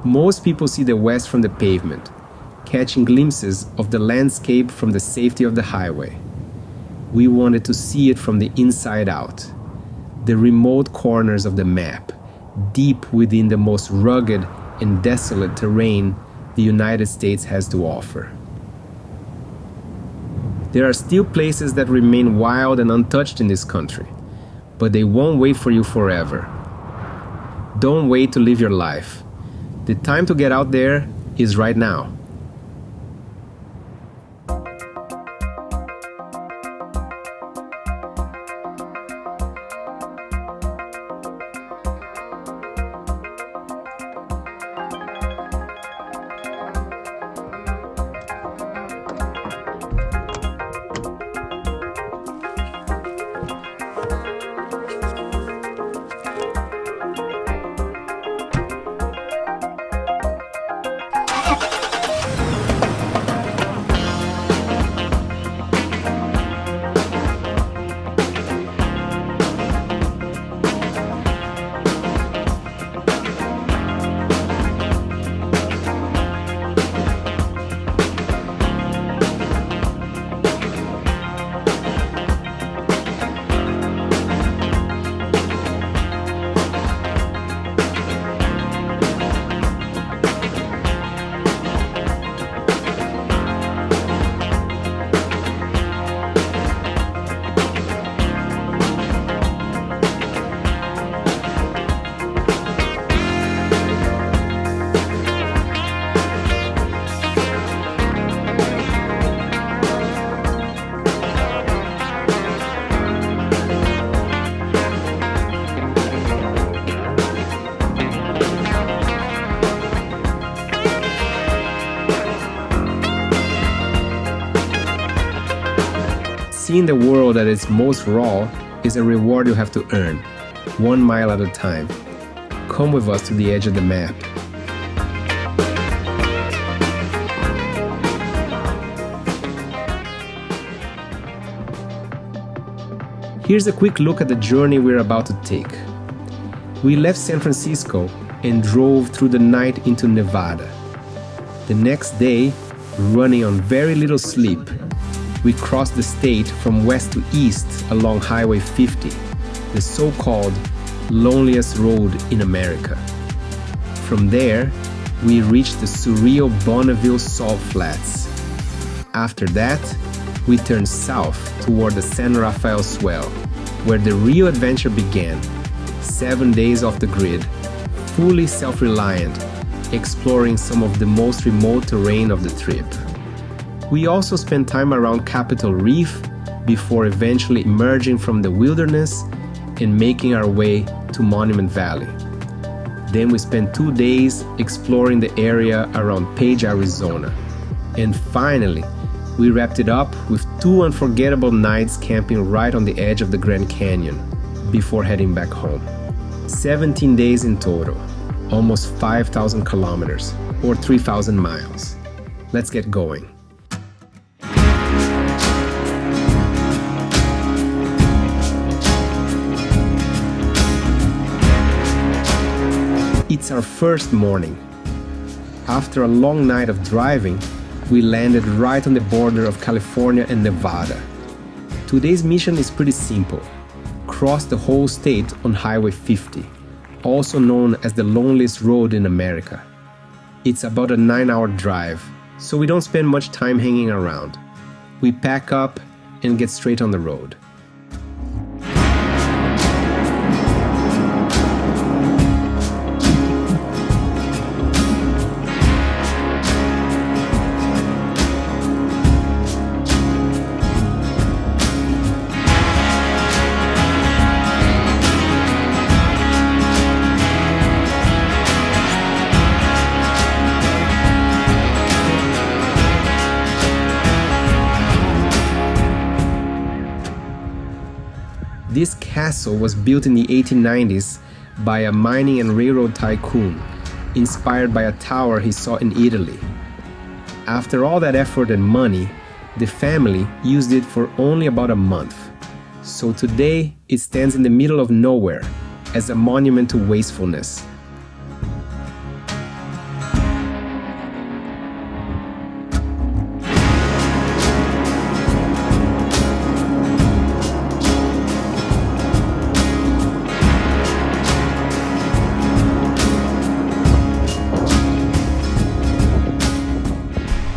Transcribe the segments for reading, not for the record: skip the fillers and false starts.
Most people see the West from the pavement, catching glimpses of the landscape from the safety of the highway. We wanted to see it from the inside out, the remote corners of the map, deep within the most rugged and desolate terrain the United States has to offer. There are still places that remain wild and untouched in this country, but they won't wait for you forever. Don't wait to live your life. The time to get out there is right now. Seeing the world at its most raw is a reward you have to earn, 1 mile at a time. Come with us to the edge of the map. Here's a quick look at the journey we're about to take. We left San Francisco and drove through the night into Nevada. The next day, running on very little sleep, we crossed the state from west to east along Highway 50, the so-called loneliest road in America. From there, we reached the surreal Bonneville Salt Flats. After that, we turned south toward the San Rafael Swell, where the real adventure began. 7 days off the grid, fully self-reliant, exploring some of the most remote terrain of the trip. We also spent time around Capitol Reef before eventually emerging from the wilderness and making our way to Monument Valley. Then we spent 2 days exploring the area around Page, Arizona. And finally, we wrapped it up with 2 unforgettable nights camping right on the edge of the Grand Canyon before heading back home. 17 days in total, almost 5,000 kilometers or 3,000 miles. Let's get going. It's our first morning. After a long night of driving, we landed right on the border of California and Nevada. Today's mission is pretty simple. Cross the whole state on Highway 50, also known as the loneliest road in America. It's about a 9-hour drive, so we don't spend much time hanging around. We pack up and get straight on the road. This castle was built in the 1890s by a mining and railroad tycoon, inspired by a tower he saw in Italy. After all that effort and money, the family used it for only about a month. So today, it stands in the middle of nowhere as a monument to wastefulness.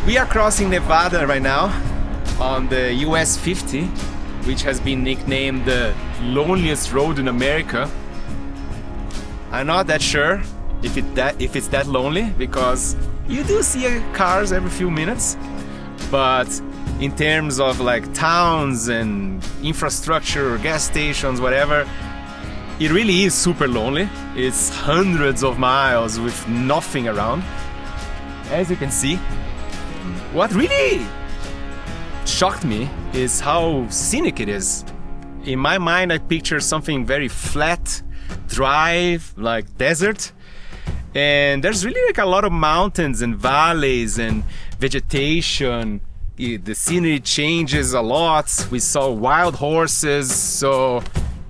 We are crossing Nevada right now on the US 50, which has been nicknamed the loneliest road in America. I'm not that sure if it's that lonely, because you do see cars every few minutes, but in terms of like towns and infrastructure, gas stations, whatever, it really is super lonely. It's hundreds of miles with nothing around, as you can see. What really shocked me is how scenic it is. In my mind, I picture something very flat, dry, like desert. And there's really like a lot of mountains and valleys and vegetation. The scenery changes a lot. We saw wild horses, so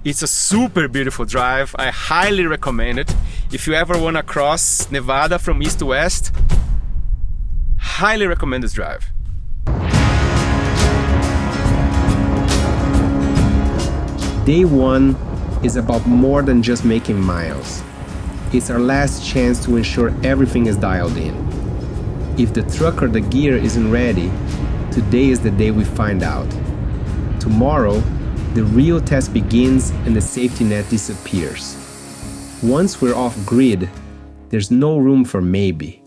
it's a super beautiful drive. I highly recommend it. If you ever want to cross Nevada from east to west, highly recommend this drive. Day one is about more than just making miles. It's our last chance to ensure everything is dialed in. If the truck or the gear isn't ready, today is the day we find out. Tomorrow, the real test begins and the safety net disappears. Once we're off grid, there's no room for maybe.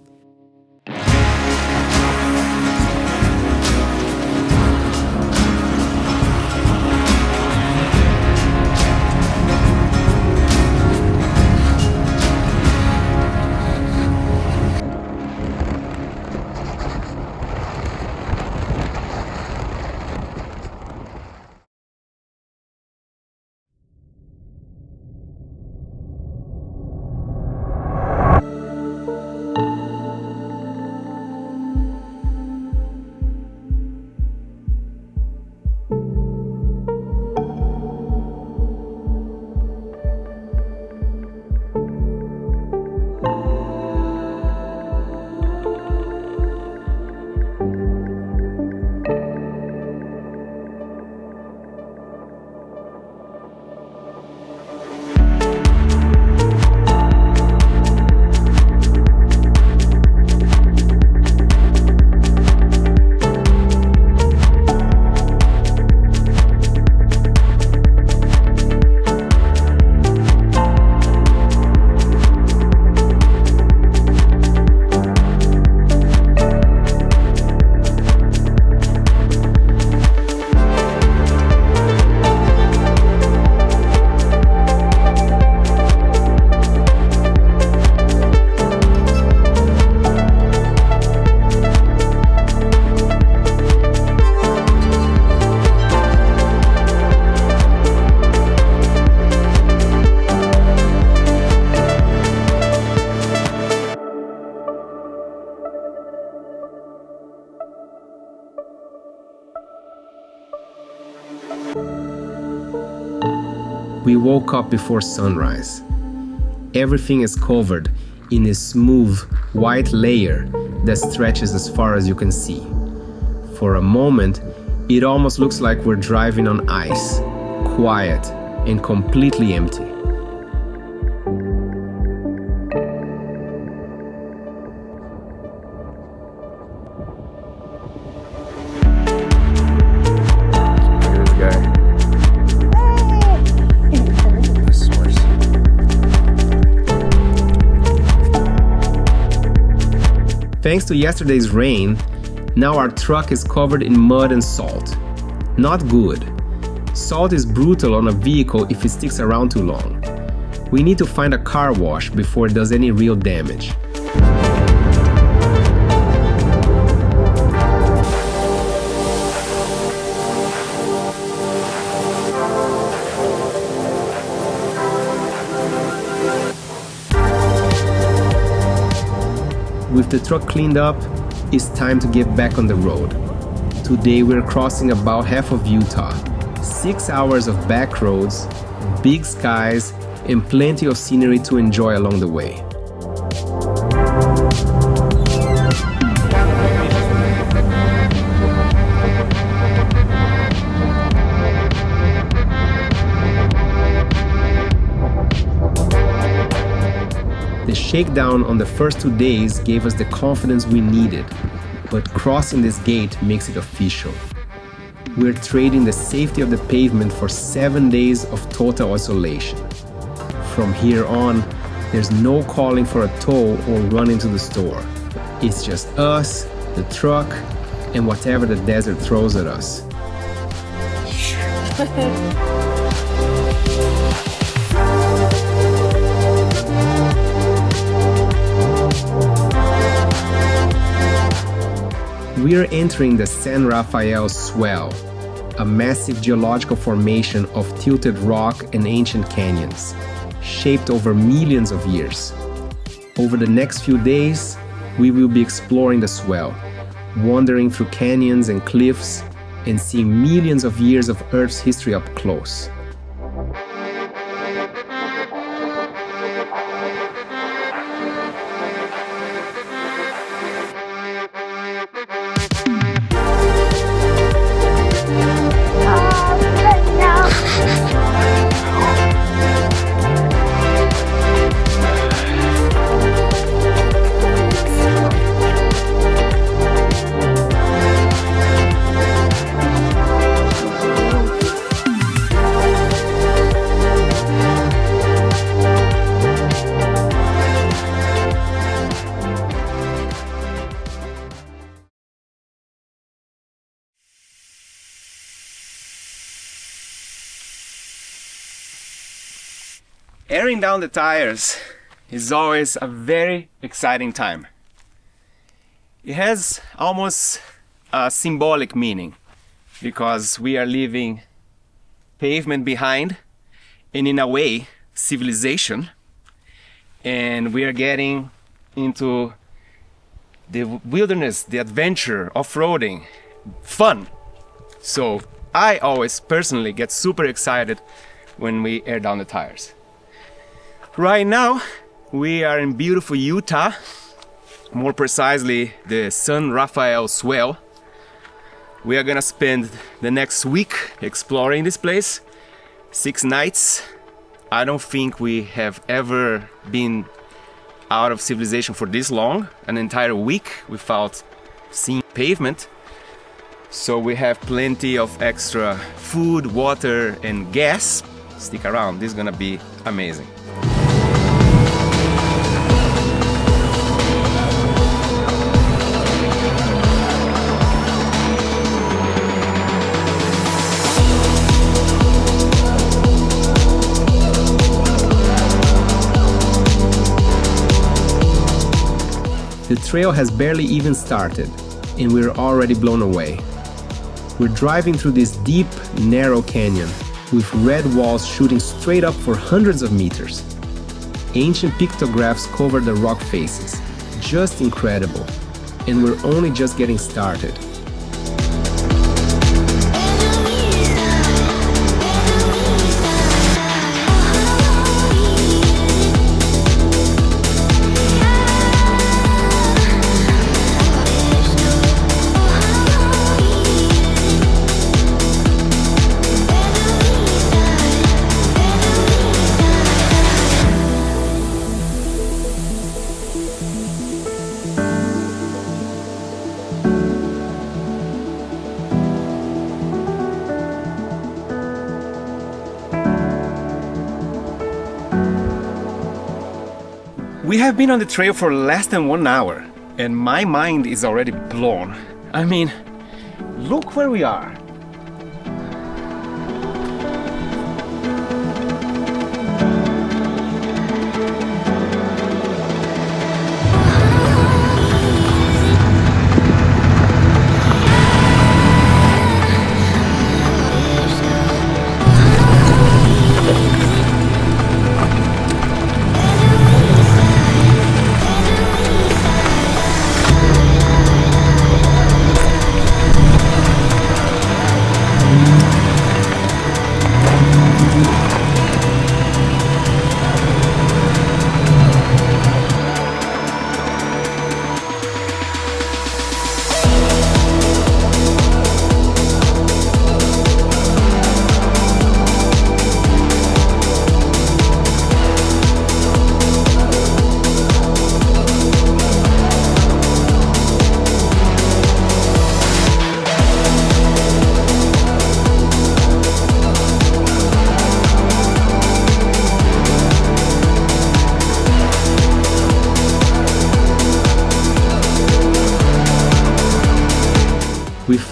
We woke up before sunrise. Everything is covered in a smooth, white layer that stretches as far as you can see. For a moment, it almost looks like we're driving on ice, quiet and completely empty. Thanks to yesterday's rain, now our truck is covered in mud and salt. Not good. Salt is brutal on a vehicle if it sticks around too long. We need to find a car wash before it does any real damage. With the truck cleaned up, it's time to get back on the road. Today we're crossing about half of Utah. 6 hours of back roads, big skies, and plenty of scenery to enjoy along the way. The shakedown on the first 2 days gave us the confidence we needed. but crossing this gate makes it official. We're trading the safety of the pavement for 7 days of total isolation. From here on, there's no calling for a tow or running to the store. It's just us, the truck, and whatever the desert throws at us. We are entering the San Rafael Swell, a massive geological formation of tilted rock and ancient canyons, shaped over millions of years. Over the next few days, we will be exploring the swell, wandering through canyons and cliffs, and seeing millions of years of Earth's history up close. Airing down the tires is always a very exciting time. It has almost a symbolic meaning because we are leaving pavement behind and, in a way, civilization, and we are getting into the wilderness, the adventure, off-roading, fun. So I always personally get super excited when we air down the tires. Right now, we are in beautiful Utah, more precisely the San Rafael Swell. We are gonna spend the next week exploring this place, 6 nights. I don't think we have ever been out of civilization for this long, an entire week without seeing pavement. So we have plenty of extra food, water, and gas. Stick around, this is gonna be amazing. The trail has barely even started, and we're already blown away. We're driving through this deep, narrow canyon with red walls shooting straight up for hundreds of meters. Ancient pictographs cover the rock faces. Just incredible. And we're only just getting started. We have been on the trail for less than 1 hour, and my mind is already blown. I mean, look where we are.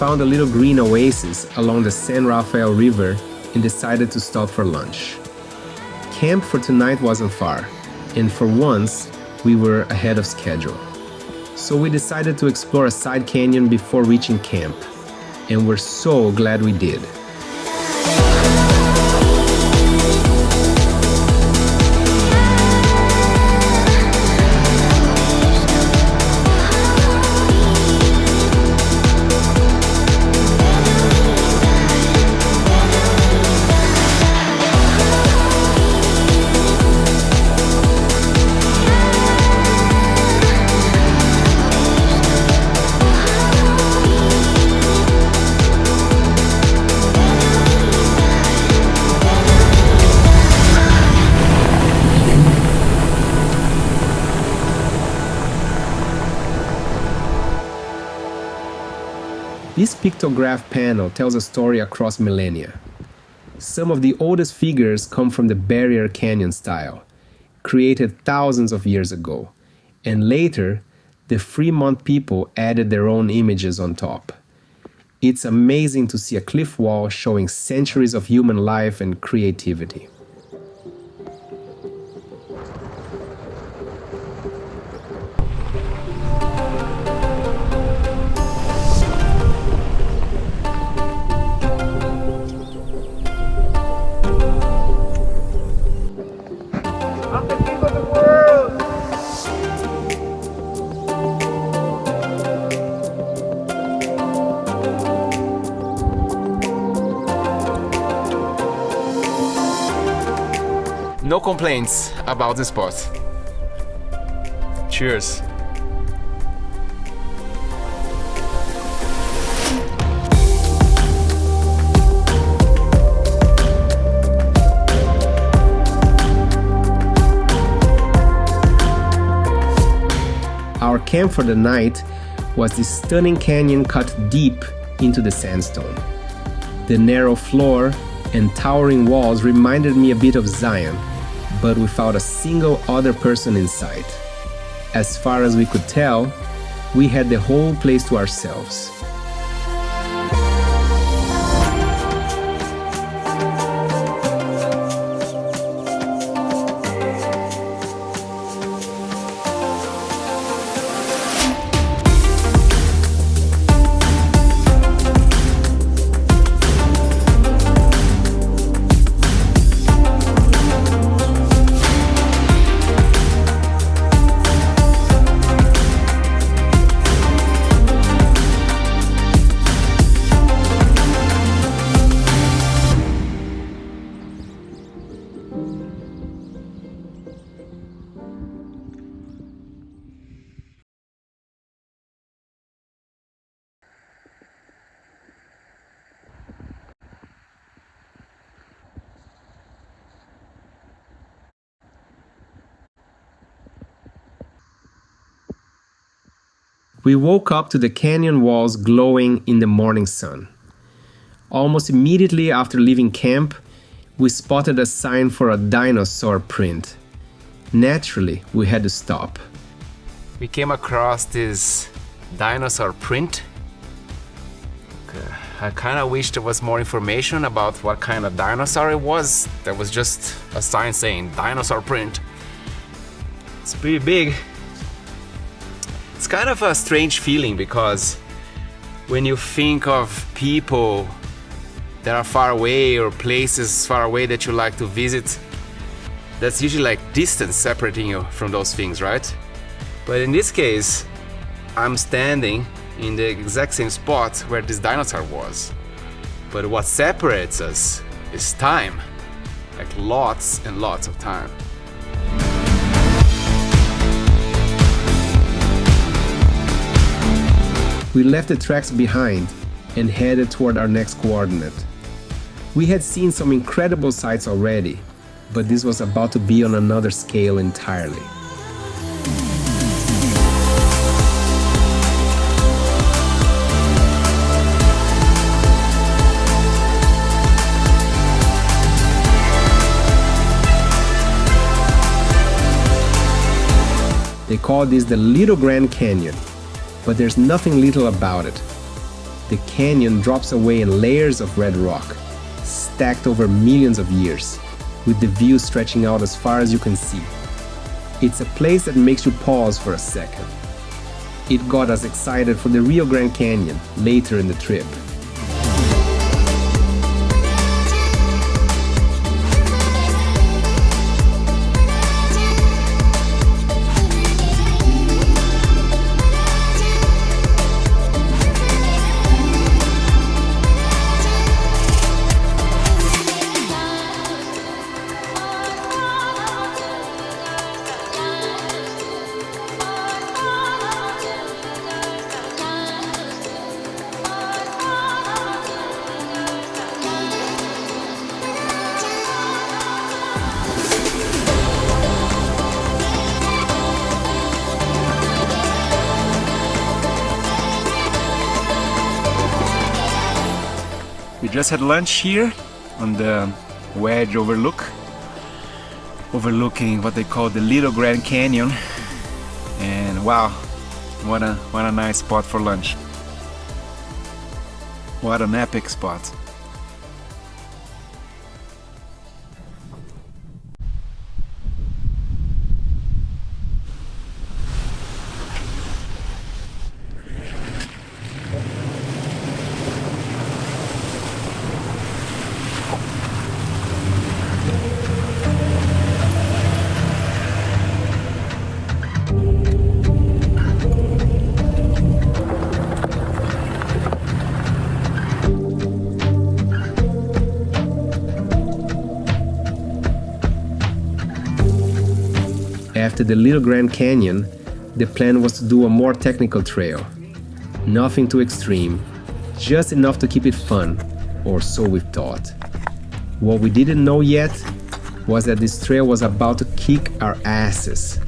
found a little green oasis along the San Rafael River and decided to stop for lunch. Camp for tonight wasn't far, and for once, we were ahead of schedule. So we decided to explore a side canyon before reaching camp, and we're so glad we did. This pictograph panel tells a story across millennia. Some of the oldest figures come from the Barrier Canyon style, created thousands of years ago, and later, the Fremont people added their own images on top. It's amazing to see a cliff wall showing centuries of human life and creativity. No complaints about the spot. Cheers. Our camp for the night was this stunning canyon cut deep into the sandstone. The narrow floor and towering walls reminded me a bit of Zion, but without a single other person in sight. As far as we could tell, we had the whole place to ourselves. We woke up to the canyon walls glowing in the morning sun. Almost immediately after leaving camp, we spotted a sign for a dinosaur print. Naturally, we had to stop. We came across this dinosaur print. I kind of wish there was more information about what kind of dinosaur it was. There was just a sign saying dinosaur print. It's pretty big. It's kind of a strange feeling because when you think of people that are far away or places far away that you like to visit, that's usually like distance separating you from those things, right? But in this case, I'm standing in the exact same spot where this dinosaur was. But what separates us is time, like lots and lots of time. We left the tracks behind and headed toward our next coordinate. We had seen some incredible sights already, but this was about to be on another scale entirely. They call this the Little Grand Canyon, but there's nothing little about it. the canyon drops away in layers of red rock, stacked over millions of years, with the view stretching out as far as you can see. It's a place that makes you pause for a second. It got us excited for the Rio Grande Canyon later in the trip. We just had lunch here on the Wedge overlooking what they call the Little Grand Canyon, and wow, what a nice spot for lunch. What an epic spot. After the Little Grand Canyon, the plan was to do a more technical trail. Nothing too extreme, just enough to keep it fun, or so we thought. What we didn't know yet was that this trail was about to kick our asses.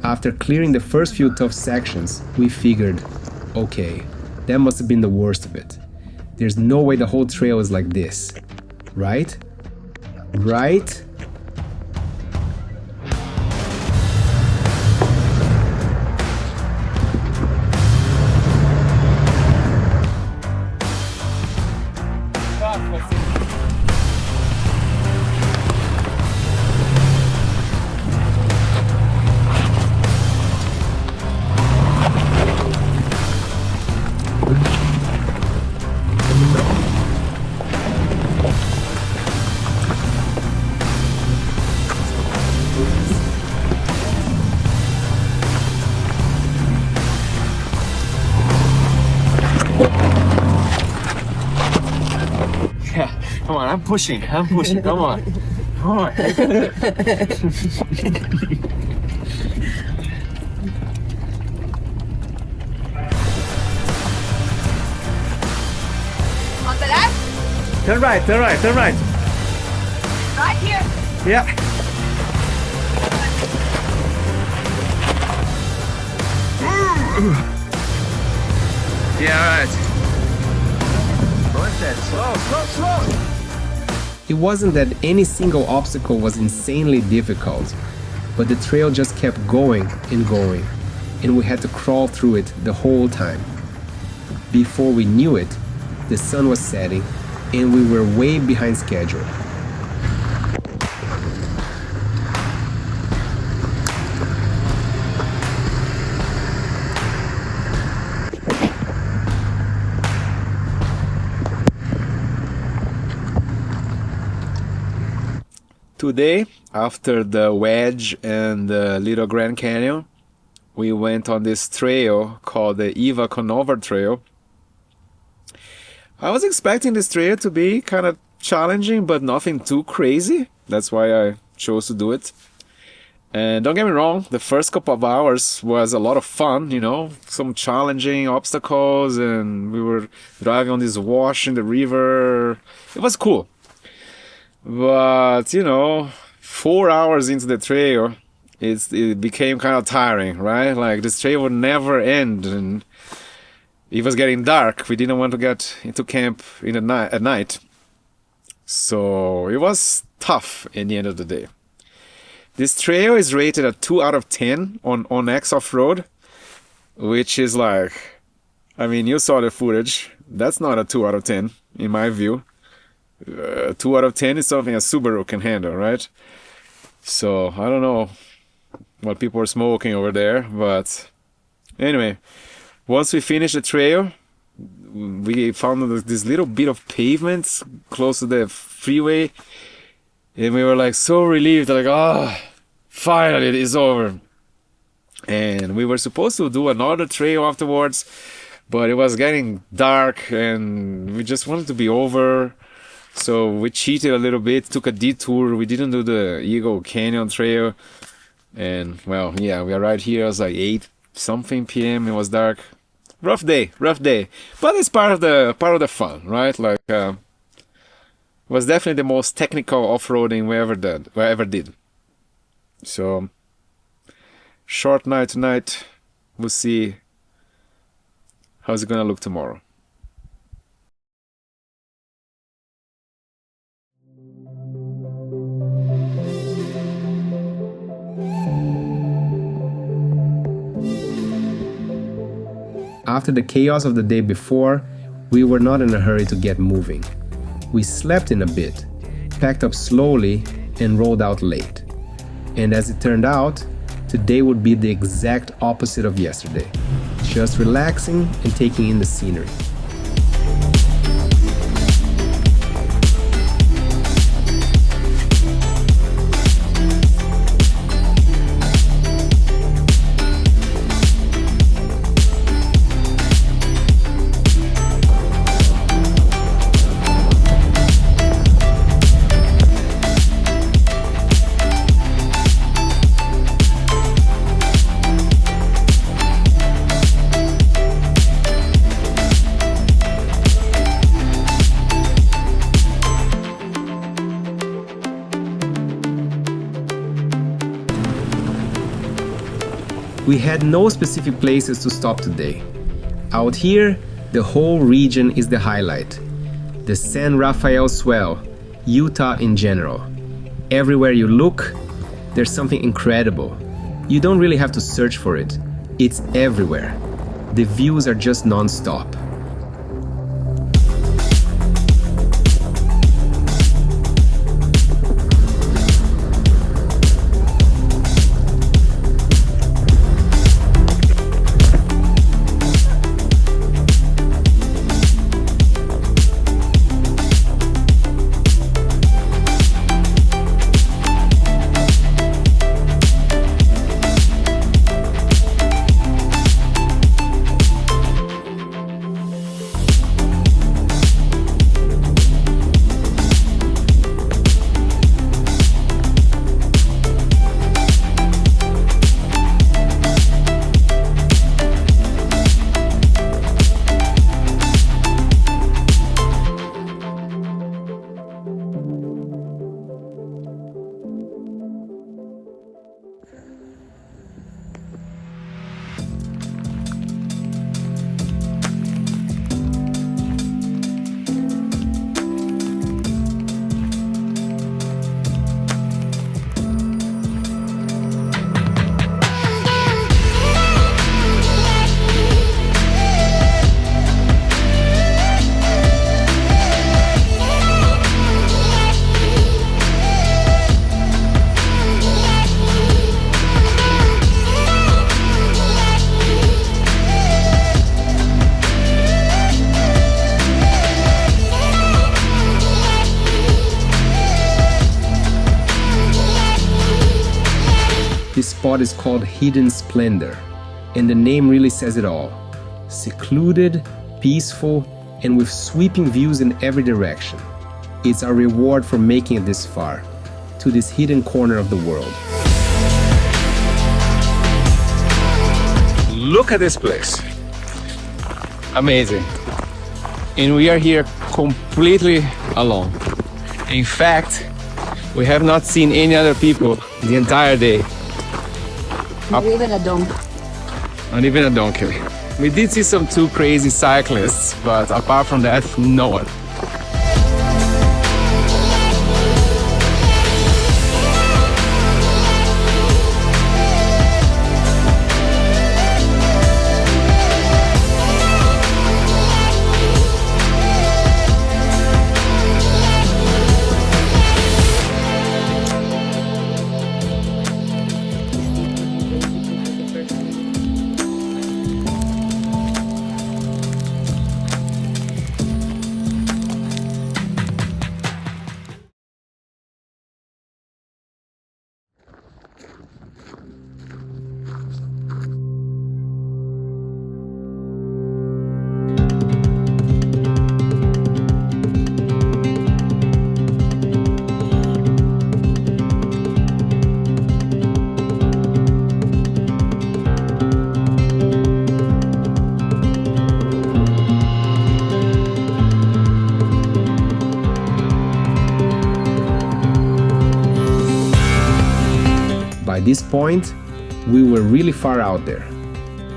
After clearing the first few tough sections, we figured, okay, that must have been the worst of it. There's no way the whole trail is like this. Right? Right? Come on, I'm pushing, come on. Come on. On the left? Turn right. Right here. Yeah. Yeah, right. Push it, slow. It wasn't that any single obstacle was insanely difficult, but the trail just kept going, and we had to crawl through it the whole time. Before we knew it, the sun was setting, and we were way behind schedule. Today, after the Wedge and the Little Grand Canyon, we went on this trail called the Eva Conover Trail. I was expecting this trail to be kind of challenging, but nothing too crazy. That's why I chose to do it. And don't get me wrong, the first couple of hours was a lot of fun, you know, some challenging obstacles, and we were driving on this wash in the river. It was cool. But, you know, 4 hours into the trail, it became kind of tiring, right? Like this trail would never end, and it was getting dark. We didn't want to get into camp at night. So it was tough in the end of the day. This trail is rated a 2 out of 10 on X Off-Road, which is like, I mean, you saw the footage. That's not a 2 out of 10 in my view. 2 out of 10 is something a Subaru can handle, right? So I don't know what people are smoking over there, but anyway, once we finished the trail, we found this little bit of pavement close to the freeway, and we were like so relieved, like, oh, finally it is over. And we were supposed to do another trail afterwards, but it was getting dark and we just wanted to be over. So we cheated a little bit, took a detour. We didn't do the Eagle Canyon Trail. And well, yeah, we arrived here. It was like 8 something p.m. It was dark. Rough day. But it's part of the fun, right? Like, it was definitely the most technical off-roading we ever did. So, short night tonight. We'll see how's it gonna look tomorrow. After the chaos of the day before, we were not in a hurry to get moving. We slept in a bit, packed up slowly, and rolled out late. And as it turned out, today would be the exact opposite of yesterday. Just relaxing and taking in the scenery. We had no specific places to stop today. Out here, the whole region is the highlight. The San Rafael Swell, Utah in general. Everywhere you look, there's something incredible. You don't really have to search for it. It's everywhere. The views are just non-stop. This spot is called Hidden Splendor, and the name really says it all. Secluded, peaceful, and with sweeping views in every direction. It's our reward for making it this far, to this hidden corner of the world. Look at this place. Amazing. And we are here completely alone. In fact, we have not seen any other people the entire day. Not even a donkey. Not even a donkey. We did see some two crazy cyclists, but apart from that, no one. By this point, we were really far out there.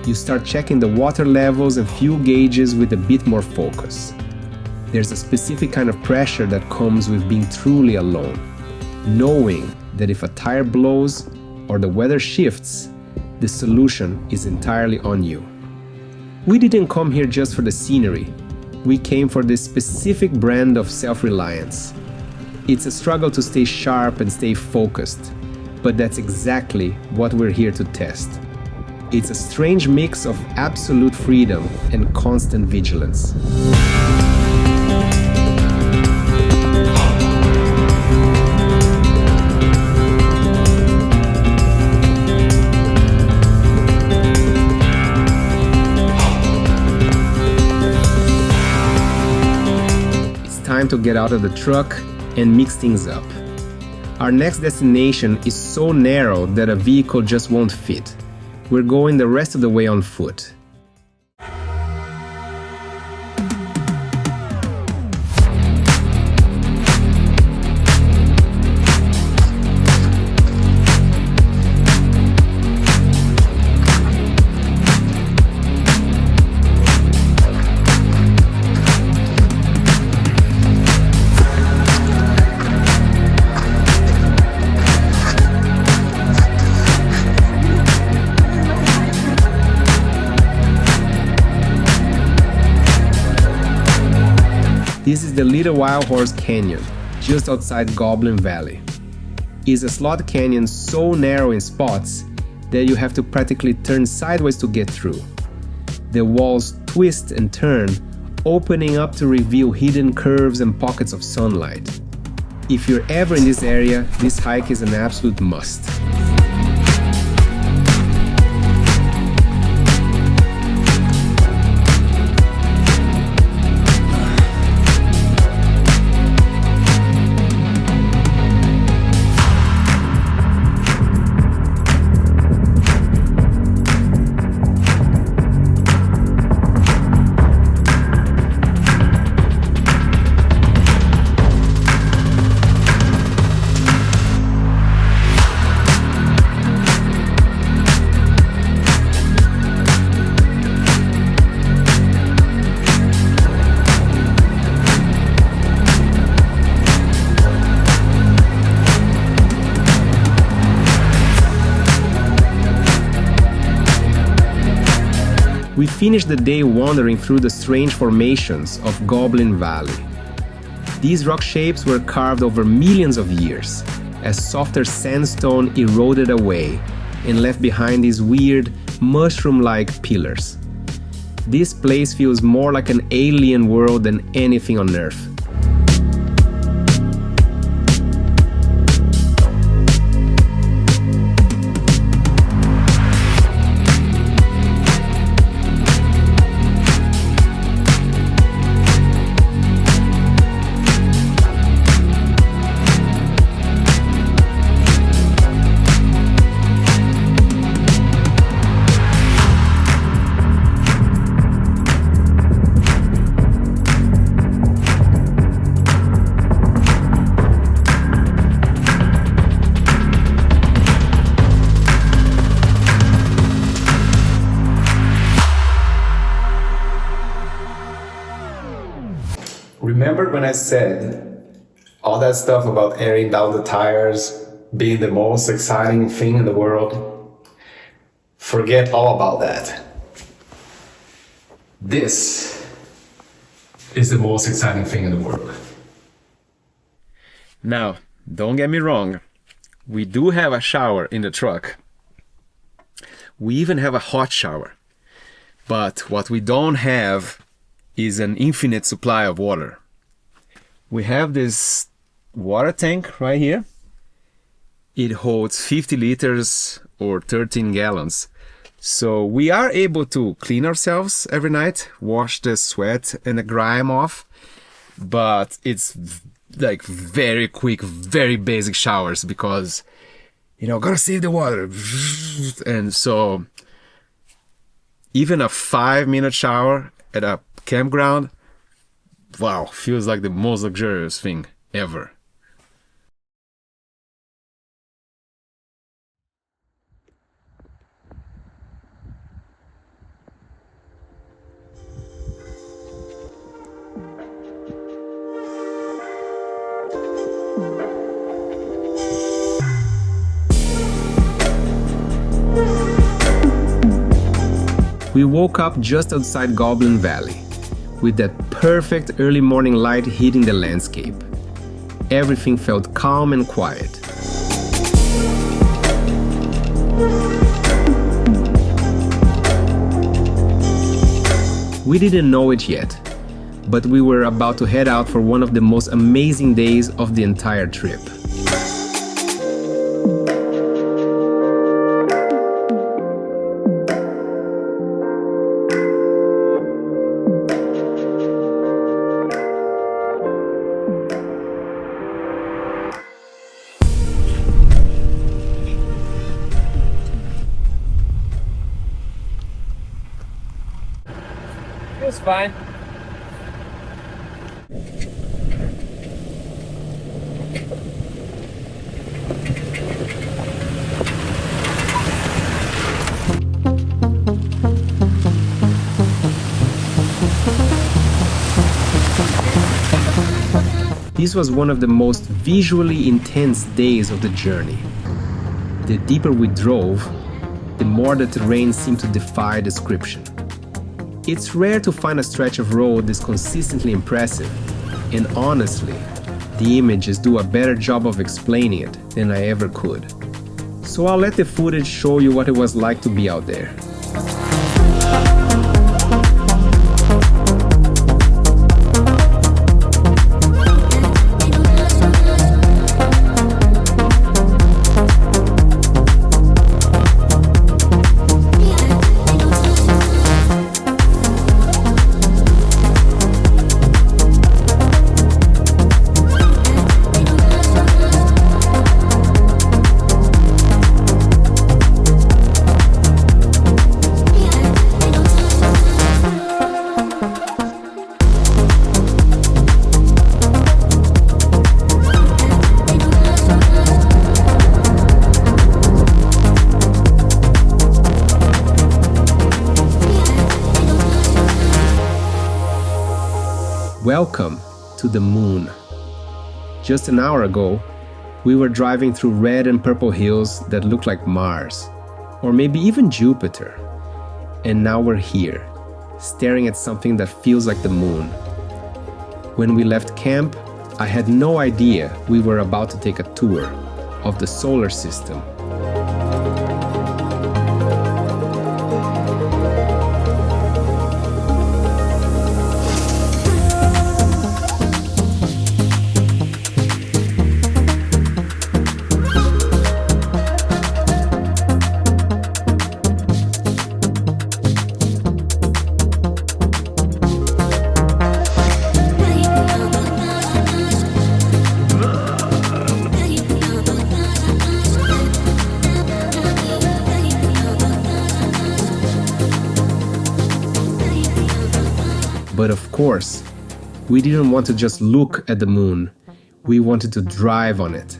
You start checking the water levels and fuel gauges with a bit more focus. There's a specific kind of pressure that comes with being truly alone, knowing that if a tire blows or the weather shifts, the solution is entirely on you. We didn't come here just for the scenery. We came for this specific brand of self-reliance. It's a struggle to stay sharp and stay focused, but that's exactly what we're here to test. It's a strange mix of absolute freedom and constant vigilance. It's time to get out of the truck and mix things up. Our next destination is so narrow that a vehicle just won't fit. We're going the rest of the way on foot. This is the Little Wild Horse Canyon, just outside Goblin Valley. It's a slot canyon so narrow in spots that you have to practically turn sideways to get through. The walls twist and turn, opening up to reveal hidden curves and pockets of sunlight. If you're ever in this area, this hike is an absolute must. We finished the day wandering through the strange formations of Goblin Valley. These rock shapes were carved over millions of years, as softer sandstone eroded away and left behind these weird, mushroom-like pillars. This place feels more like an alien world than anything on Earth. Remember when I said all that stuff about airing down the tires being the most exciting thing in the world? Forget all about that. This is the most exciting thing in the world. Now, don't get me wrong. We do have a shower in the truck. We even have a hot shower. But what we don't have is an infinite supply of water. We have this water tank right here. It holds 50 liters or 13 gallons. So we are able to clean ourselves every night, wash the sweat and the grime off, but it's like very quick, very basic showers because, gotta save the water. And so even a 5-minute shower at a campground, wow, feels like the most luxurious thing ever. We woke up just outside Goblin Valley, with that perfect early morning light hitting the landscape. Everything felt calm and quiet. We didn't know it yet, but we were about to head out for one of the most amazing days of the entire trip. It's fine. This was one of the most visually intense days of the journey. The deeper we drove, the more the terrain seemed to defy description. It's rare to find a stretch of road this consistently impressive, and honestly, the images do a better job of explaining it than I ever could. So I'll let the footage show you what it was like to be out there. Welcome to the moon. Just an hour ago, we were driving through red and purple hills that look like Mars, or maybe even Jupiter. And now we're here, staring at something that feels like the moon. When we left camp, I had no idea we were about to take a tour of the solar system. But of course, we didn't want to just look at the moon. We wanted to drive on it.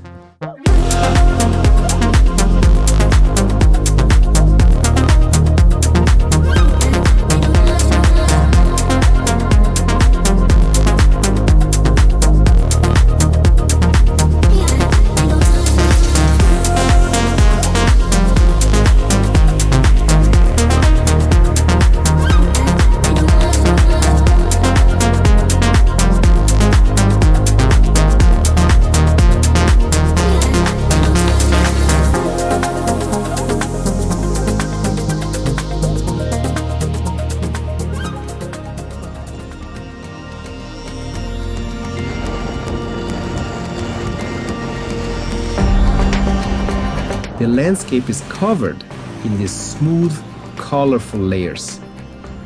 The landscape is covered in these smooth, colorful layers.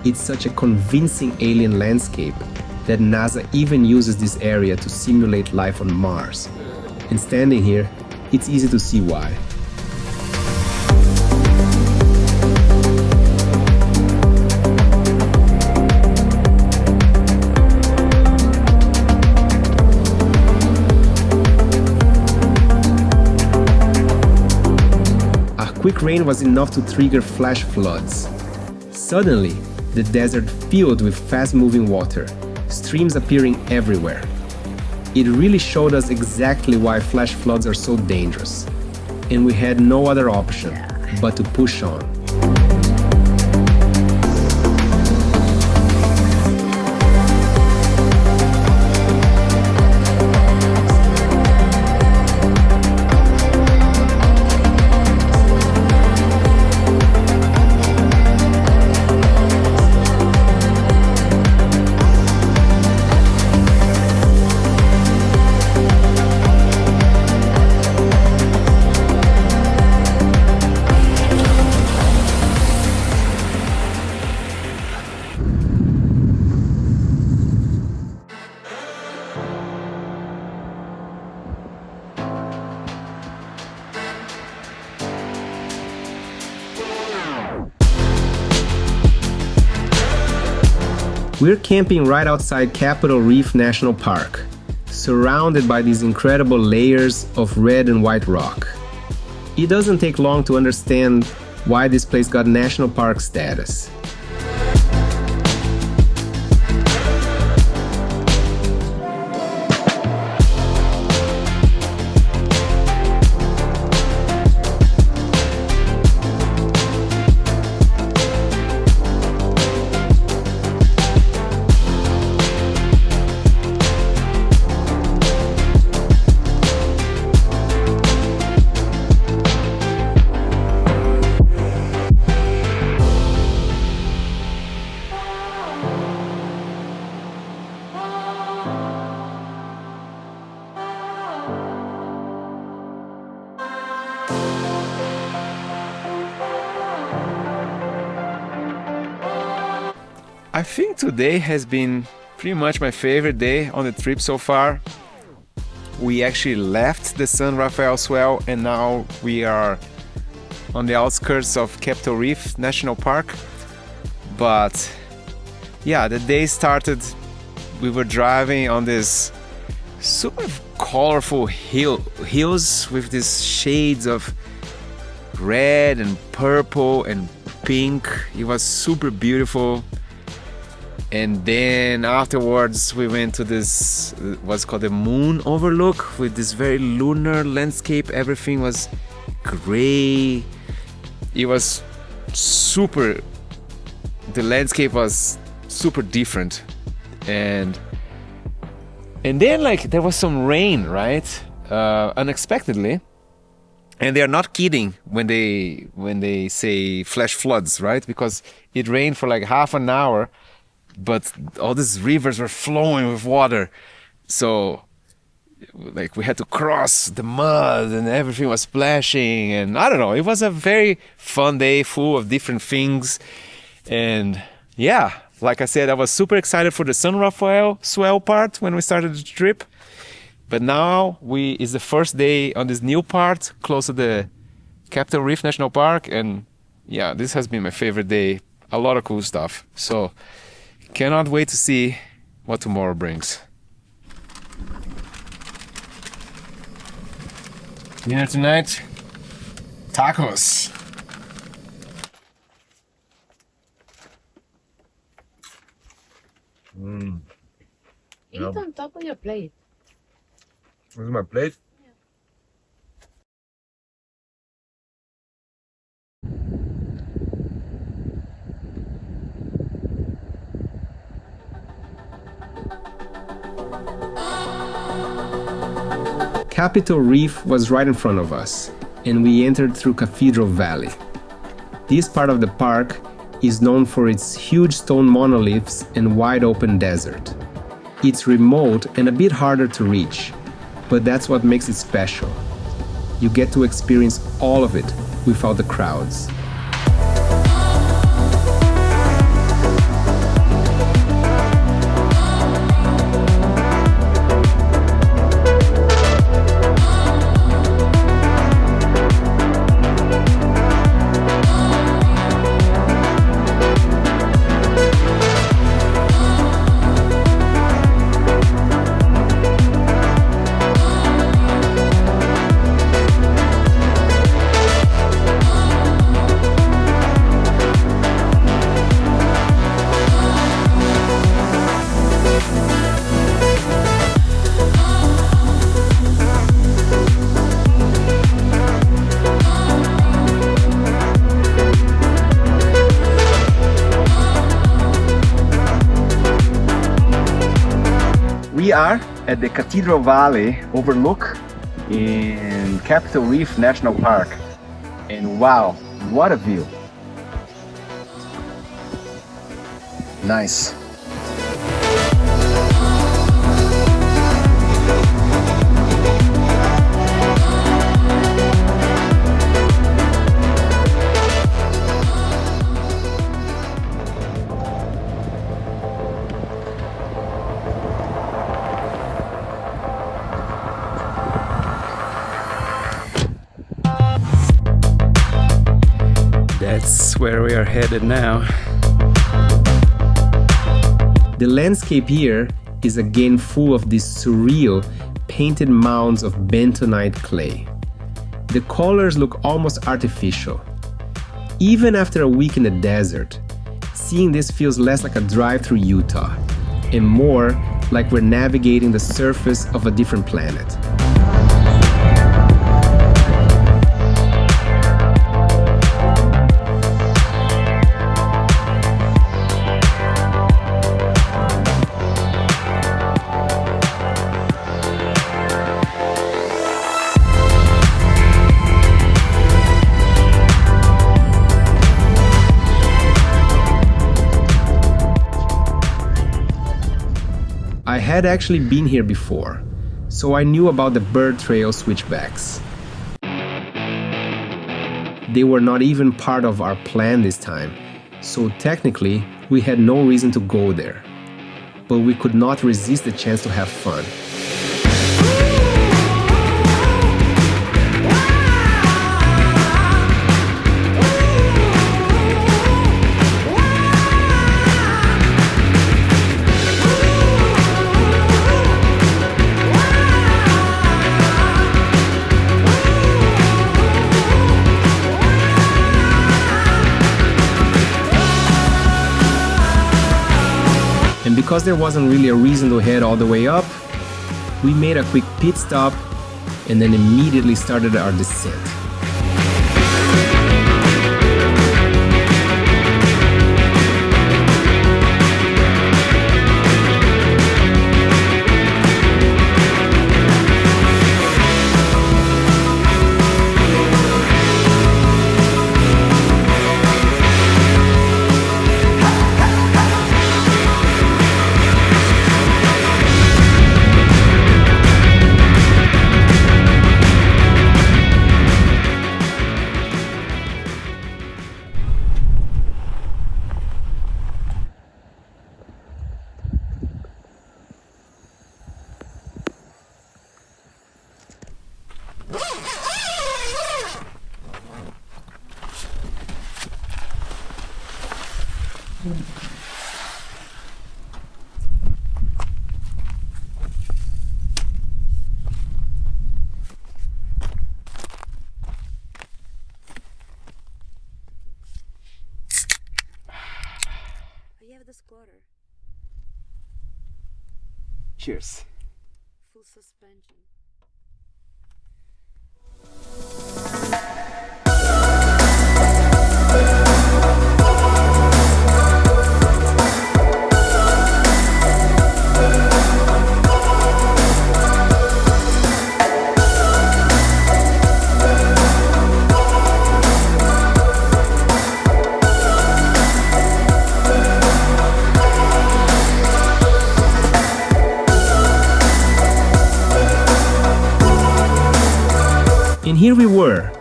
It's such a convincing alien landscape that NASA even uses this area to simulate life on Mars. And standing here, it's easy to see why. A quick rain was enough to trigger flash floods. Suddenly, the desert filled with fast-moving water, streams appearing everywhere. It really showed us exactly why flash floods are so dangerous. And we had no other option but to push on. We're camping right outside Capitol Reef National Park, surrounded by these incredible layers of red and white rock. It doesn't take long to understand why this place got national park status. I think today has been pretty much my favorite day on the trip so far. We actually left the San Rafael Swell and now we are on the outskirts of Capitol Reef National Park. But yeah, the day started, we were driving on this super colorful hills with these shades of red and purple and pink. It was super beautiful. And then afterwards we went to this what's called the moon overlook with this very lunar landscape. Everything was gray. It was super, the landscape was super different. And then like there was some rain, right? Unexpectedly. And they are not kidding when they say flash floods, right? Because it rained for like half an hour, but all these rivers were flowing with water. So like we had to cross the mud and everything was splashing, and I don't know, it was a very fun day full of different things. And yeah, like I said, I was super excited for the San Rafael Swell part when we started the trip. But now it's the first day on this new part close to the Capitol Reef National Park, and yeah, this has been my favorite day. A lot of cool stuff. So cannot wait to see what tomorrow brings. Dinner tonight, tacos. Eat on top of your plate. Where's my plate? Capitol Reef was right in front of us, and we entered through Cathedral Valley. This part of the park is known for its huge stone monoliths and wide open desert. It's remote and a bit harder to reach, but that's what makes it special. you get to experience all of it without the crowds. We are at the Cathedral Valley overlook in Capitol Reef National Park. And wow, what a view. Nice. That's where we are headed now. The landscape here is again full of these surreal painted mounds of bentonite clay. The colors look almost artificial. Even after a week in the desert, seeing this feels less like a drive through Utah and more like we're navigating the surface of a different planet. I had actually been here before, so I knew about the bird trail switchbacks. They were not even part of our plan this time, so technically we had no reason to go there. But we could not resist the chance to have fun. And because there wasn't really a reason to head all the way up, we made a quick pit stop and then immediately started our descent. Squatter. Cheers. Full suspension. And here we were,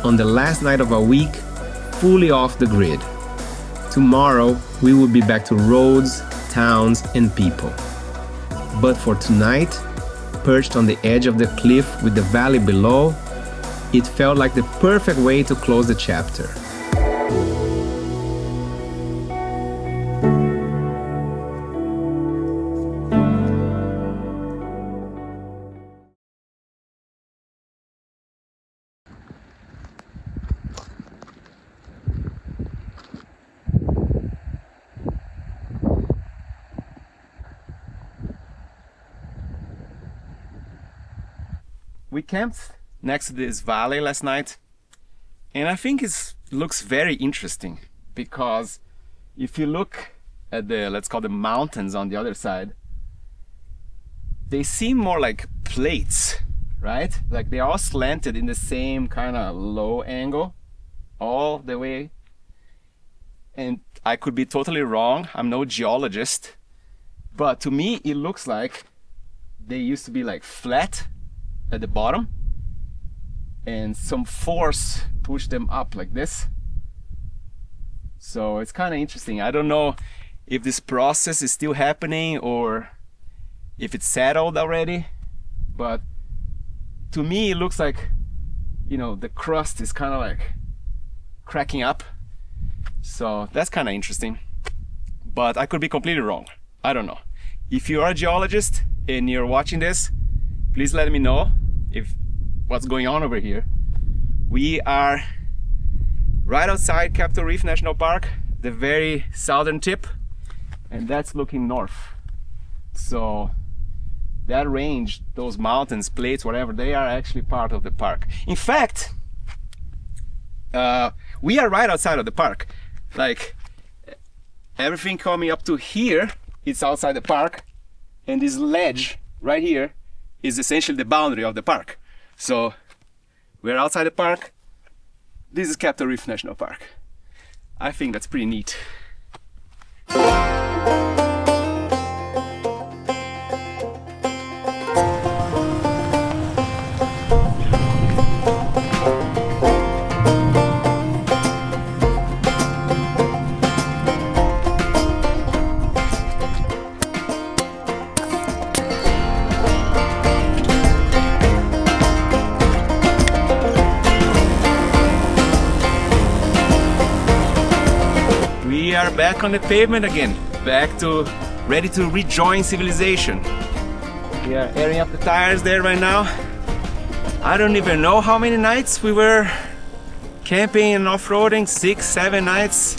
on the last night of our week, fully off the grid. Tomorrow, we will be back to roads, towns, and people. But for tonight, perched on the edge of the cliff with the valley below, it felt like the perfect way to close the chapter. We camped next to this valley last night, and I think it looks very interesting because if you look at the, let's call the mountains on the other side, they seem more like plates, right? Like they're all slanted in the same kind of low angle all the way. And I could be totally wrong, I'm no geologist, but to me it looks like they used to be like flat at the bottom and some force pushed them up like this. So it's kind of interesting. I don't know if this process is still happening or if it's settled already, but to me it looks like, you know, the crust is kind of like cracking up. So that's kind of interesting, but I could be completely wrong. I don't know. If you are a geologist and you're watching this, please let me know if what's going on over here. We are right outside Capitol Reef National Park, the very southern tip, and that's looking north. So that range, those mountains, plates, whatever, they are actually part of the park. In fact, we are right outside of the park. Like everything coming up to here, it's outside the park, and this ledge right here is essentially the boundary of the park. So we're outside the park. This is Capitol Reef National Park. I think that's pretty neat. We are back on the pavement again, ready to rejoin civilization. We are airing up the tires there right now. I don't even know how many nights we were camping and off-roading, 6, 7 nights.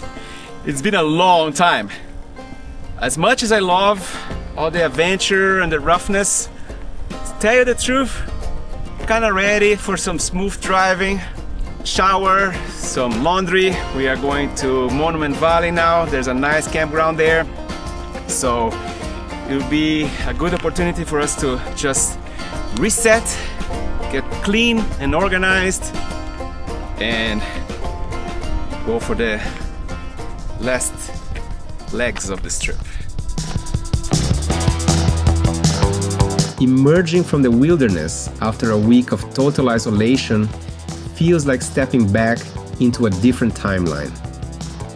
It's been a long time. As much as I love all the adventure and the roughness, to tell you the truth, kind of ready for some smooth driving, shower, some laundry. We are going to Monument Valley now. There's a nice campground there, so it'll be a good opportunity for us to just reset, get clean and organized, and go for the last legs of this trip. Emerging from the wilderness after a week of total isolation feels like stepping back into a different timeline.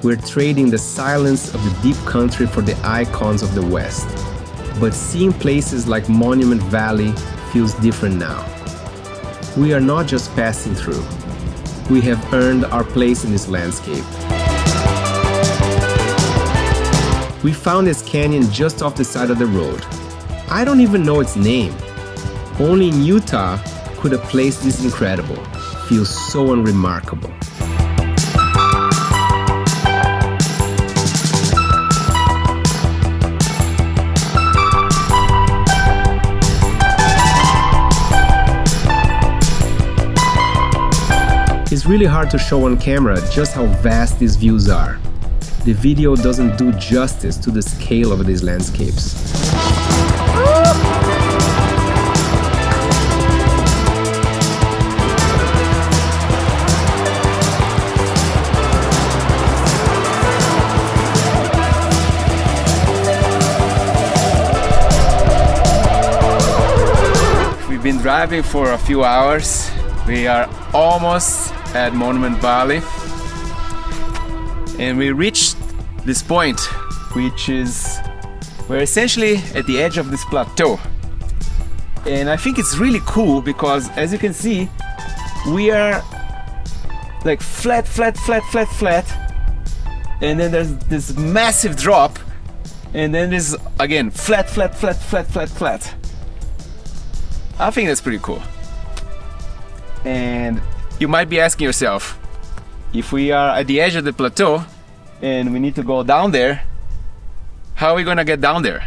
We're trading the silence of the deep country for the icons of the West. But seeing places like Monument Valley feels different now. We are not just passing through. We have earned our place in this landscape. We found this canyon just off the side of the road. I don't even know its name. Only in Utah could a place this incredible feel so unremarkable. It's really hard to show on camera just how vast these views are. The video doesn't do justice to the scale of these landscapes. We've been driving for a few hours We are almost at Monument Valley, and we reached this point, which is we're essentially at the edge of this plateau. And I think it's really cool because, as you can see, we are like flat, and then there's this massive drop, and then there's again flat. I think that's pretty cool. And you might be asking yourself, if we are at the edge of the plateau and we need to go down there, how are we gonna get down there?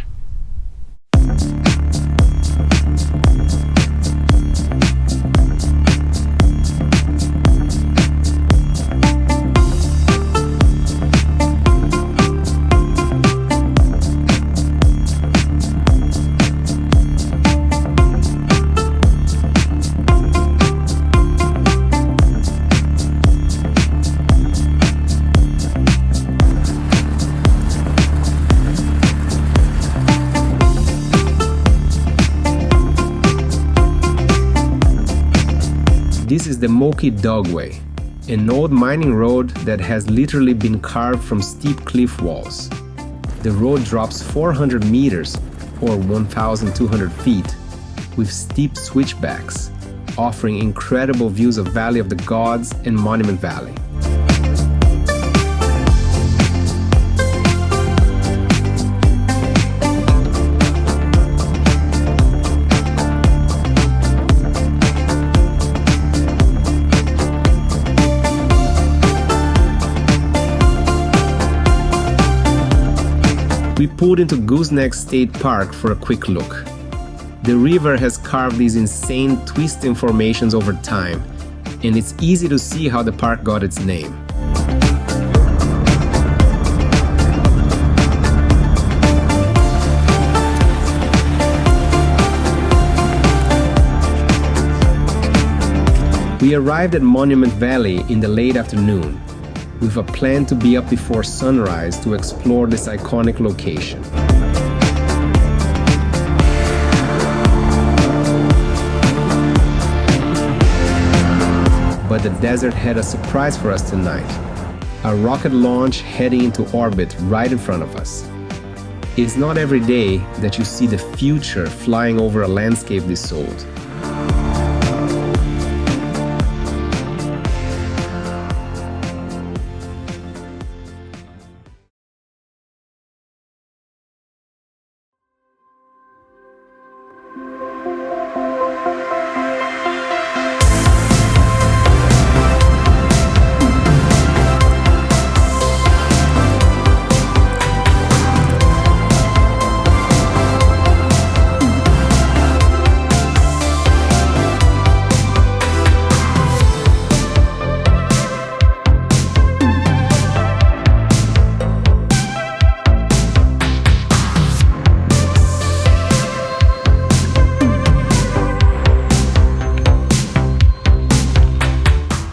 This is the Moki Dogway, an old mining road that has literally been carved from steep cliff walls. The road drops 400 meters, or 1,200 feet, with steep switchbacks, offering incredible views of Valley of the Gods and Monument Valley. We pulled into Gooseneck State Park for a quick look. The river has carved these insane twisting formations over time, and it's easy to see how the park got its name. We arrived at Monument Valley in the late afternoon, with a plan to be up before sunrise to explore this iconic location. But the desert had a surprise for us tonight. A rocket launch heading into orbit right in front of us. It's not every day that you see the future flying over a landscape this old.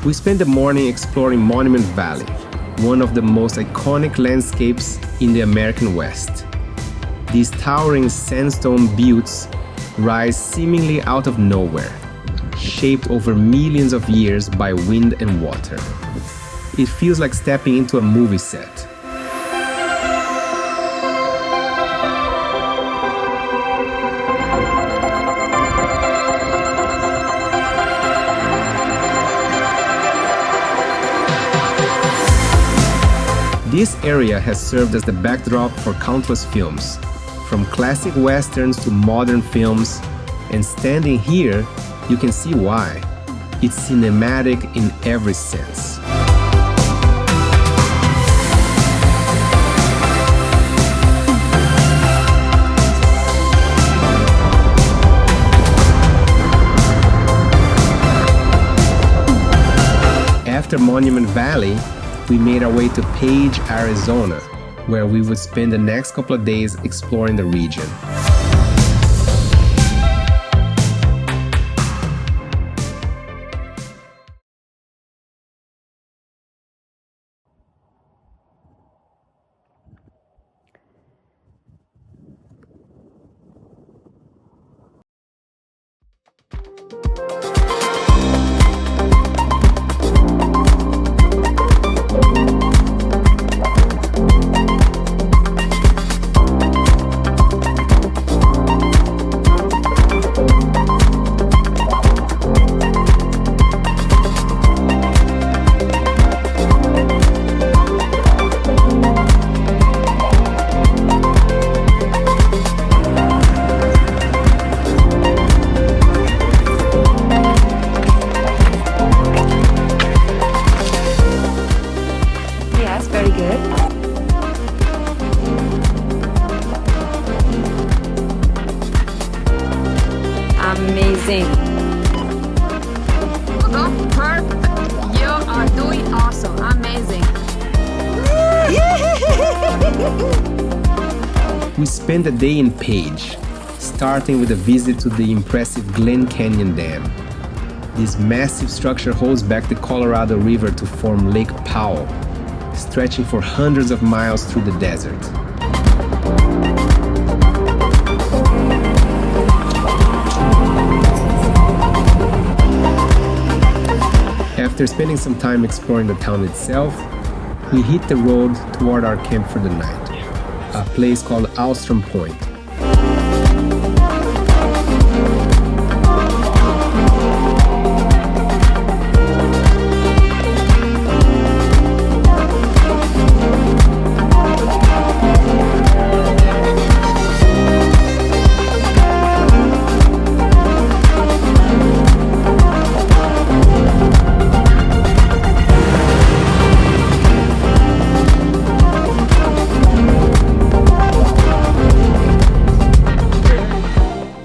We spent the morning exploring Monument Valley, one of the most iconic landscapes in the American West. These towering sandstone buttes rise seemingly out of nowhere, shaped over millions of years by wind and water. It feels like stepping into a movie set. This area has served as the backdrop for countless films, from classic westerns to modern films, and standing here, you can see why. It's cinematic in every sense. After Monument Valley, we made our way to Page, Arizona, where we would spend the next couple of days exploring the region. amazing. Oh, perfect. You are doing awesome. Amazing. We spent a day in Page, starting with a visit to the impressive Glen Canyon Dam. This massive structure holds back the Colorado River to form Lake Powell, stretching for hundreds of miles through the desert. After spending some time exploring the town itself, we hit the road toward our camp for the night, a place called Alstrom Point.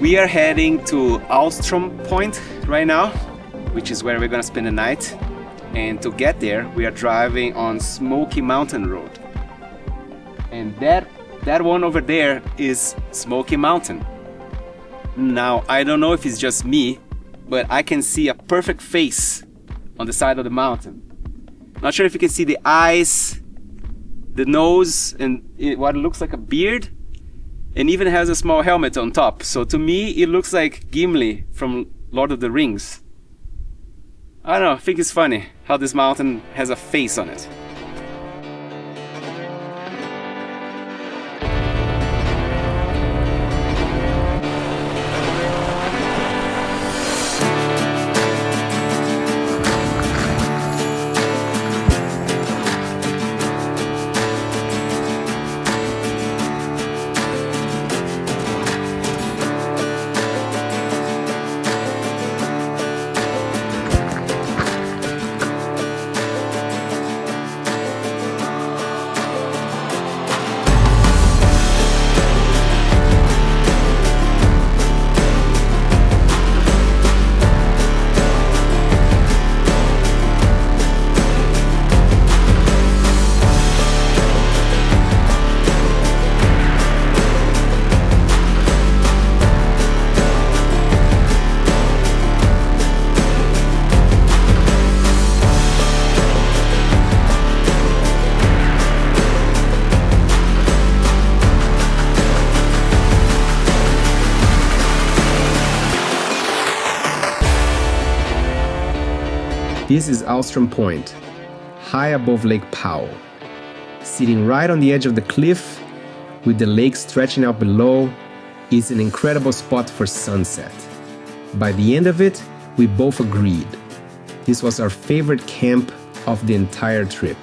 We are heading to Alstrom Point right now, which is where we're gonna spend the night. And to get there, we are driving on Smoky Mountain Road. And that one over there is Smoky Mountain. Now, I don't know if it's just me, but I can see a perfect face on the side of the mountain. Not sure if you can see the eyes, the nose, and what looks like a beard. And even has a small helmet on top. So to me, it looks like Gimli from Lord of the Rings. I don't know, I think it's funny how this mountain has a face on it. This is Alstrom Point, high above Lake Powell. Sitting right on the edge of the cliff, with the lake stretching out below, is an incredible spot for sunset. By the end of it, we both agreed. This was our favorite camp of the entire trip.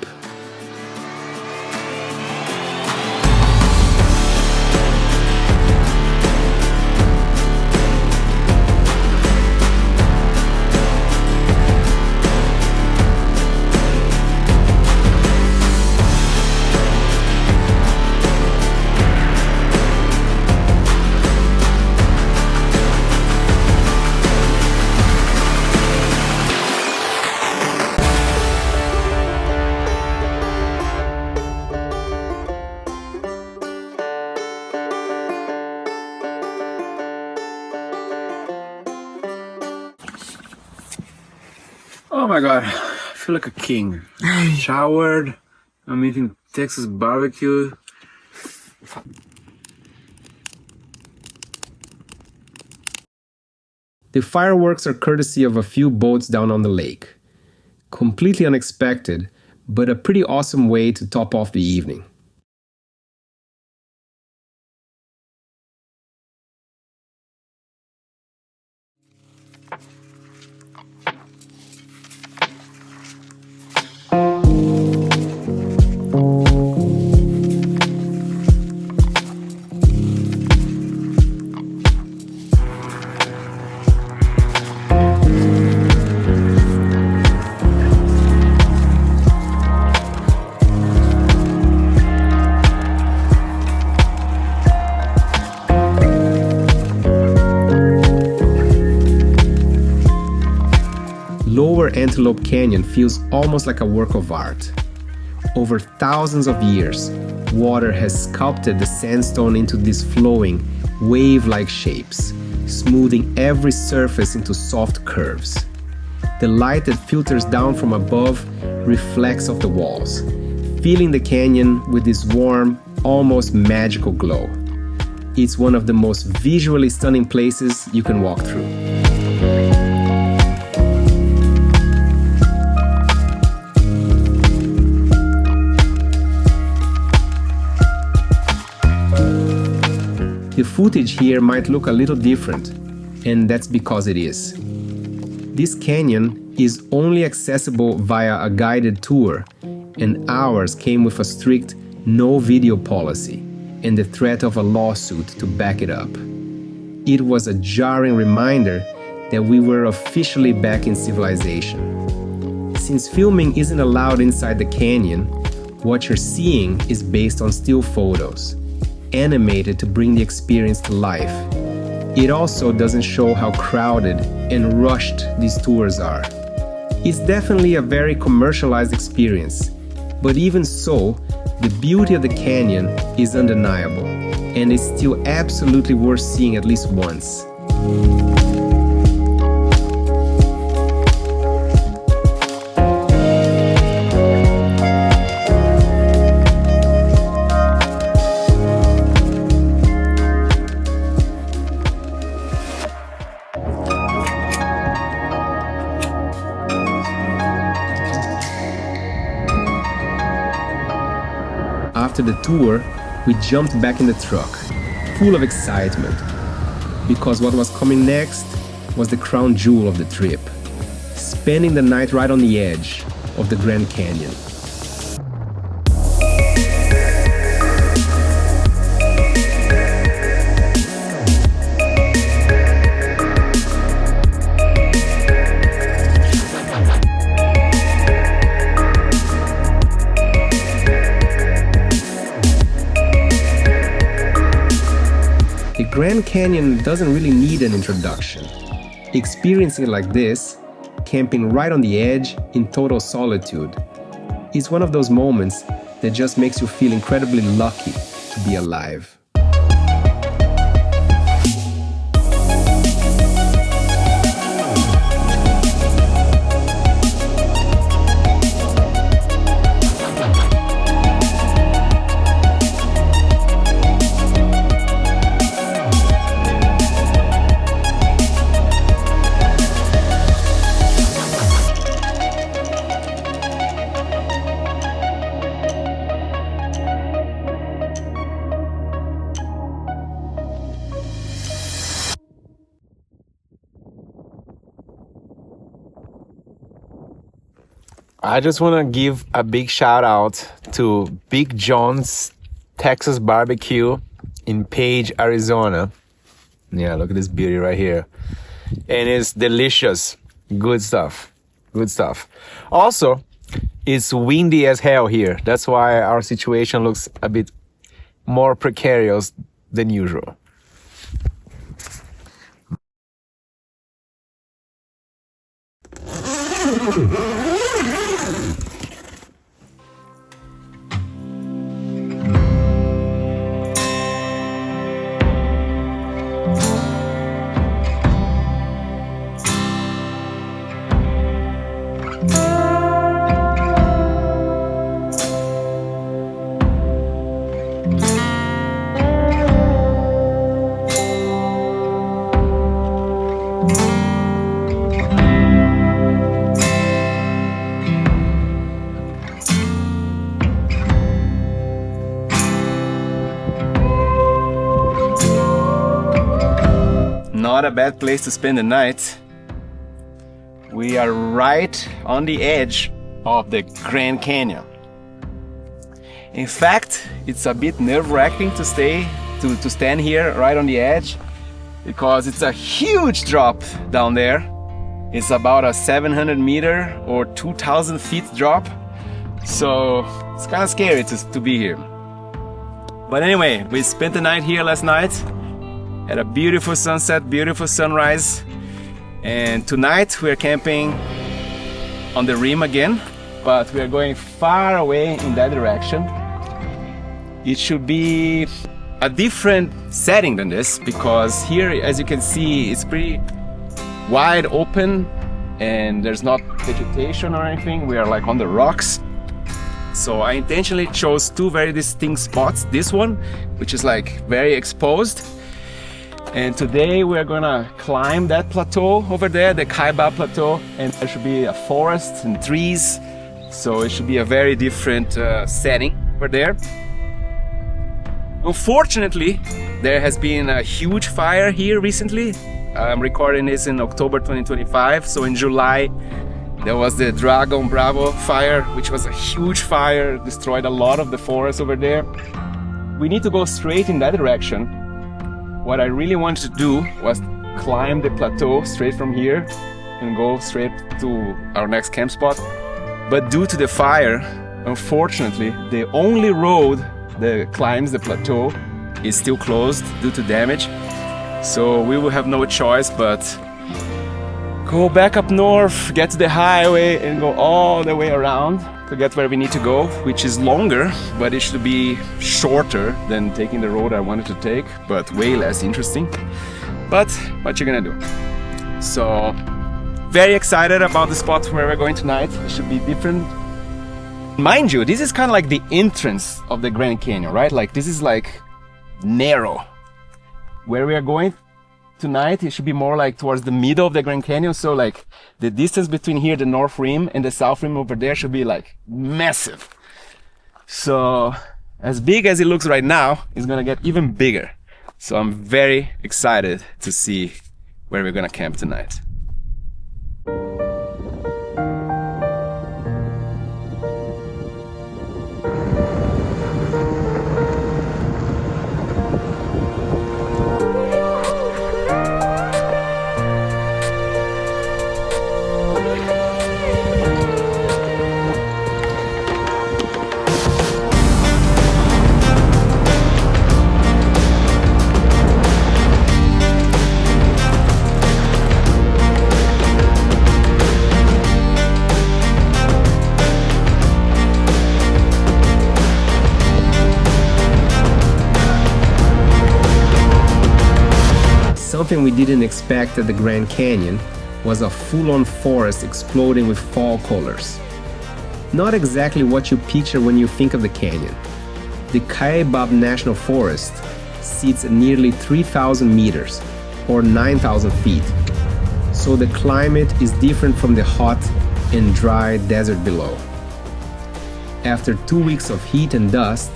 Oh my god, I feel like a king. Showered, I'm eating Texas barbecue. The fireworks are courtesy of a few boats down on the lake. Completely unexpected, but a pretty awesome way to top off the evening. Antelope Canyon feels almost like a work of art. Over thousands of years, water has sculpted the sandstone into these flowing, wave-like shapes, smoothing every surface into soft curves. The light that filters down from above reflects off the walls, filling the canyon with this warm, almost magical glow. It's one of the most visually stunning places you can walk through. The footage here might look a little different, and that's because it is. This canyon is only accessible via a guided tour, and ours came with a strict no video policy and the threat of a lawsuit to back it up. It was a jarring reminder that we were officially back in civilization. Since filming isn't allowed inside the canyon, what you're seeing is based on still photos, animated to bring the experience to life. It also doesn't show how crowded and rushed these tours are. It's definitely a very commercialized experience, but even so, the beauty of the canyon is undeniable, and it's still absolutely worth seeing at least once. After the tour, we jumped back in the truck, full of excitement, because what was coming next was the crown jewel of the trip, spending the night right on the edge of the Grand Canyon. The Grand Canyon doesn't really need an introduction. Experiencing it like this, camping right on the edge in total solitude, is one of those moments that just makes you feel incredibly lucky to be alive. I just want to give a big shout out to Big John's Texas Barbecue in Page, Arizona. Yeah, look at this beauty right here. And it's delicious. Good stuff. Good stuff. Also, it's windy as hell here. That's why our situation looks a bit more precarious than usual. Not a bad place to spend the night. We are right on the edge of the Grand Canyon. In fact, it's a bit nerve-wracking to stand here right on the edge, because it's a huge drop down there. It's about a 700 meter or 2,000 feet drop. So it's kind of scary to be here. But anyway, we spent the night here last night. Had a beautiful sunset, beautiful sunrise. And tonight we're camping on the rim again, but we are going far away in that direction. It should be a different setting than this, because here, as you can see, it's pretty wide open and there's not vegetation or anything. We are like on the rocks. So I intentionally chose two very distinct spots. This one, which is like very exposed. And today we're gonna climb that plateau over there, the Kaiba Plateau, and there should be a forest and trees. So it should be a very different setting over there. Unfortunately, there has been a huge fire here recently. I'm recording this in October 2025, so in July there was the Dragon Bravo fire, which was a huge fire, destroyed a lot of the forest over there. We need to go straight in that direction. What I really wanted to do was climb the plateau straight from here and go straight to our next camp spot. But due to the fire, unfortunately, the only road that climbs the plateau is still closed due to damage. So we will have no choice but go back up north, get to the highway and go all the way around to get where we need to go, which is longer, but it should be shorter than taking the road I wanted to take, but way less interesting. But what you're gonna do? So very excited about the spot where we're going tonight. It should be different. Mind you, this is kind of like the entrance of the Grand Canyon, right? Like this is like narrow. Where we are going tonight, it should be more like towards the middle of the Grand Canyon. So like the distance between here, the north rim, and the south rim over there should be like massive. So as big as it looks right now, it's gonna get even bigger. So I'm very excited to see where we're gonna camp tonight. Something we didn't expect at the Grand Canyon was a full-on forest exploding with fall colors. Not exactly what you picture when you think of the canyon. The Kaibab National Forest sits at nearly 3,000 meters, or 9,000 feet. So the climate is different from the hot and dry desert below. After 2 weeks of heat and dust,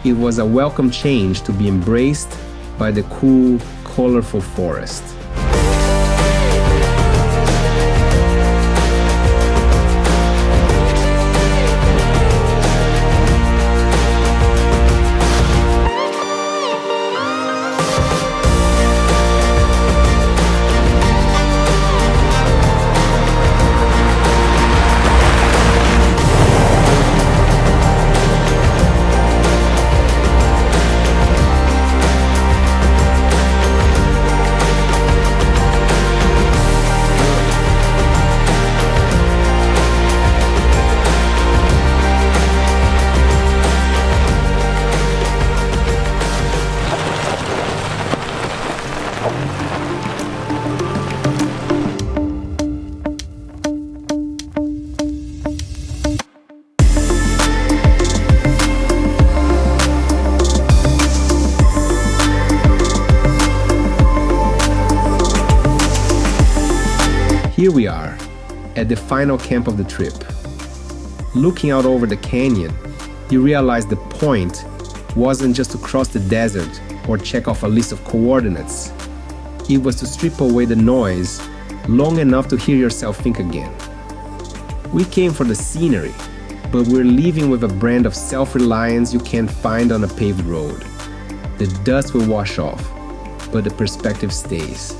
it was a welcome change to be embraced by the cool, colorful forest. Here we are, at the final camp of the trip. Looking out over the canyon, you realize the point wasn't just to cross the desert or check off a list of coordinates. It was to strip away the noise long enough to hear yourself think again. We came for the scenery, but we're leaving with a brand of self-reliance you can't find on a paved road. The dust will wash off, but the perspective stays.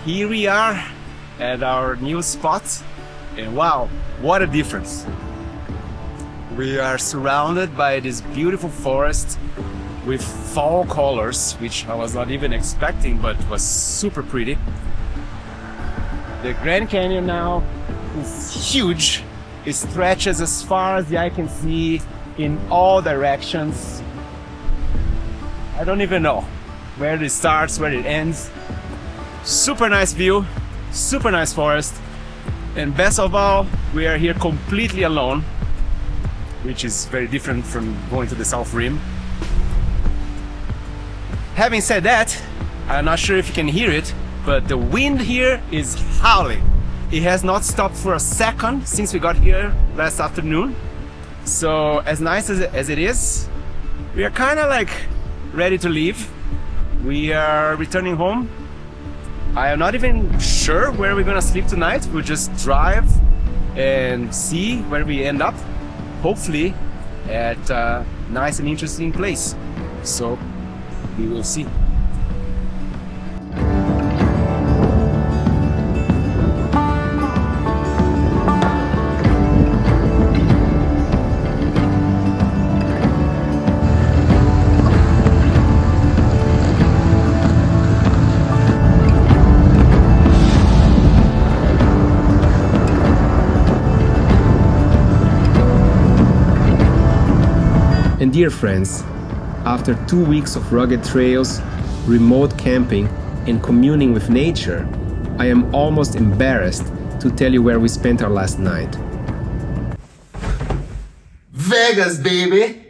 Here we are at our new spot, and wow, what a difference. We are surrounded by this beautiful forest with fall colors, which I was not even expecting, but was super pretty. The Grand Canyon now is huge. It stretches as far as the eye can see in all directions. I don't even know where it starts, where it ends. Super nice view, super nice forest, and best of all, we are here completely alone, which is very different from going to the South Rim. Having said that, I'm not sure if you can hear it, but the wind here is howling. It has not stopped for a second since we got here last afternoon. So as nice as it is, we are kind of like ready to leave. We are returning home. I am not even sure where we're gonna sleep tonight. We'll just drive and see where we end up. Hopefully at a nice and interesting place. So we will see. And dear friends, after 2 weeks of rugged trails, remote camping, and communing with nature, I am almost embarrassed to tell you where we spent our last night. Vegas, baby!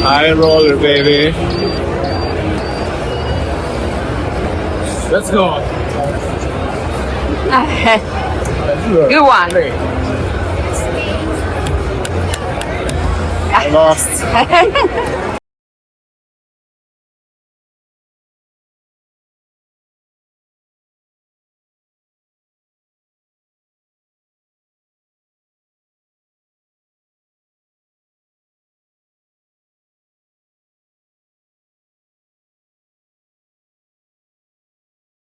High roller, baby. Let's go. Good one. I lost.